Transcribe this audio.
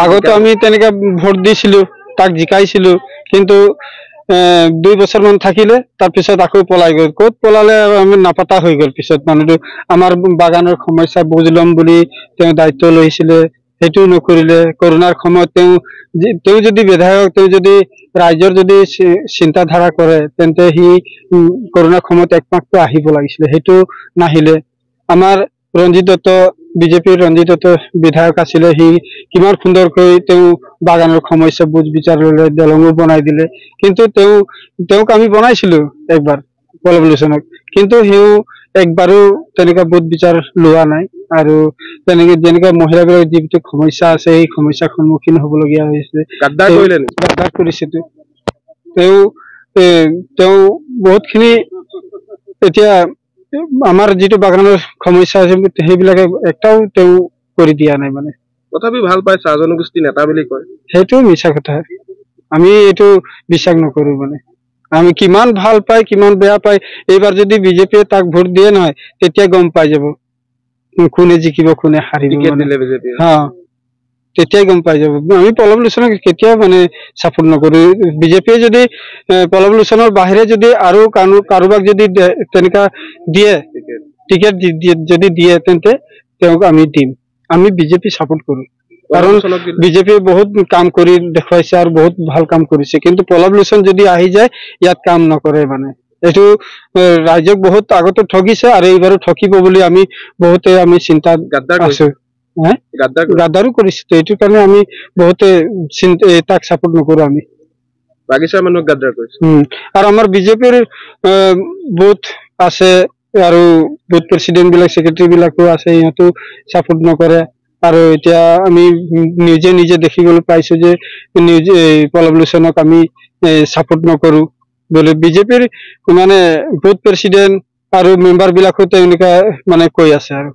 আগতে আমি তেনেকে ভোট দিছিলো, তাক জিকাইছিলো, কিন্তু 2 বছৰ মান থাকিলে তাৰপিছত আকৌ পলাই গ'ল। ক'ত পলালে আমি নাপাতা হৈ গ'ল। পিছত মানুহটো আমাৰ বাগানৰ সমস্যা বুজ ল'ম বুলি তেওঁ দায়িত্ব লৈছিলে, সেইটো নকৰিলে। কৰোণাৰ সময়ত তেওঁ যদি বিধায়ক, তেওঁ যদি ৰাইজৰ যদি চিন্তাধাৰা কৰে, তেন্তে সি কৰোণাৰ সময়ত একমাত্ৰ আহিব লাগিছিলে, সেইটো নাহিলে। আমাৰ ৰঞ্জিত দত্ত, বিজেপিৰ ৰঞ্জিত দত্ত বিধায়ক আছিলে, সি কিমান সুন্দৰকৈ তেওঁ বাগানৰ সমস্যা বুজ বিচাৰ ল'লে, দলঙো বনাই দিলে। কিন্তু তেওঁক আমি বনাইছিলো একবাৰ, পল্লৱ লোচনক, কিন্তু সিও একবাৰো তেনেকুৱা বুজ বিচাৰ লোৱা নাই। আৰু তেনেকে যেনেকুৱা মহিলাবিলাকৰ যিটো সমস্যা আছে, সেই সমস্যাৰ সন্মুখীন হ'বলগীয়া হৈছে। গাদ্দাৰ কৰিছেতো তেওঁ বহুতখিনি। এতিয়া আমাৰ যিটো বাগানৰ সমস্যা আছে, সেইবিলাকে একটাও তেওঁ কৰি দিয়া নাই। মানে তথাপি ভাল পায়, চাহ জনগোষ্ঠী নেতা বুলি কয়, সেইটো মিছা কথা। আমি এইটো বিশ্বাস নকৰো। মানে আমি কিমান ভাল পাই, কিমান বেয়া পাই, এইবাৰ যদি বিজেপিয়ে তাক ভোট দিয়ে নহয়, তেতিয়া গম পাই যাব কোনে জিকিব, কোনে হাৰিব। তেতিয়াই গম পাই যাব। আমি পল্লৱ লোচনক কেতিয়াও মানে চাপোৰ্ট নকৰো। বিজেপিয়ে যদি পল্লৱ লোচনৰ বাহিৰে যদি আৰু কাৰোবাক যদি তেনেকা দিয়ে, টিকেট যদি দিয়ে, তেন্তে তেওঁক আমি দিম। আমি বিজেপি চাপোৰ্ট কৰো, কাৰণ বিজেপিয়ে বহুত কাম কৰি দেখুৱাইছে আৰু বহুত ভাল কাম কৰিছে। কিন্তু পল্লৱ লোচন যদি আহি যায়, ইয়াত কাম নকৰে। মানে এইটো ৰাইজক বহুত আগতে ঠগিছে, আৰু এইবাৰো ঠগিব বুলি আমি বহুতে চিন্তাত আছো। গাদ্দাৰো কৰিছে, এইটো কাৰণে আমি বহুতে তাক চাপোৰ্ট নকৰো। আমি বাগিচাৰ মানুহক গাদ্দাৰ কৰিছে। আৰু আমাৰ বিজেপিৰ বুথ আছে, আৰু বুথ প্ৰেচিডেন্ট বিলাক, সেক্ৰেটাৰী বিলাকো আছে, সিহঁতো চাপোৰ্ট নকৰে। আৰু এতিয়া আমি নিজে দেখিবলৈ পাইছো যে পল্লৱ লোচনক আমি চাপোৰ্ট নকৰো বুলি বিজেপিৰ মানে বুথ প্ৰেচিডেন্ট আৰু মেম্বাৰ বিলাকো তেওঁলোকে মানে কৈ আছে। আৰু